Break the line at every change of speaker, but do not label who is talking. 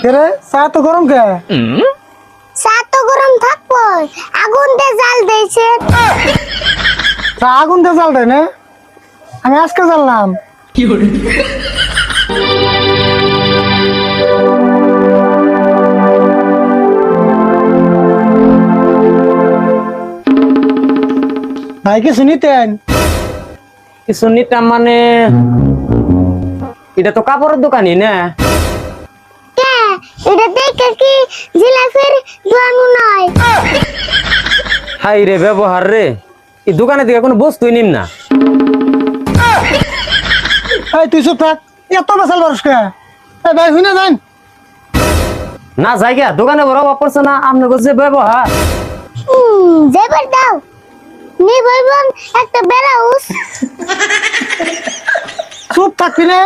কেরে চা তো গরম কে?
চা তো গরম থাকবো, আগুন দিয়ে জাল দিয়েছে।
চা আগুন দিয়ে জ্বাল দেয় না? আমি আজকে জানলাম। ভাই কিছু নিতেন?
কিছু নিতাম মানে এটা তো কাপড়ের দোকানই না।
কে এটা দেখে কি জিলাপির দোয়ানো নয়?
হাই রে ব্যবহার রে, এই দোকানে থেকে কোনো বস্তুই নিম না।
এই তুই চুপ থাক, এত বেসাল মানুষ কে? এই ভাই শুনে যান।
না জায়গা দোকানে বড় অভাব পড়ছে না, আপনার যে ব্যবহার।
যেবার দাও নি বলবেন একটা ব্লাউজ।
চুপ থাকবি না?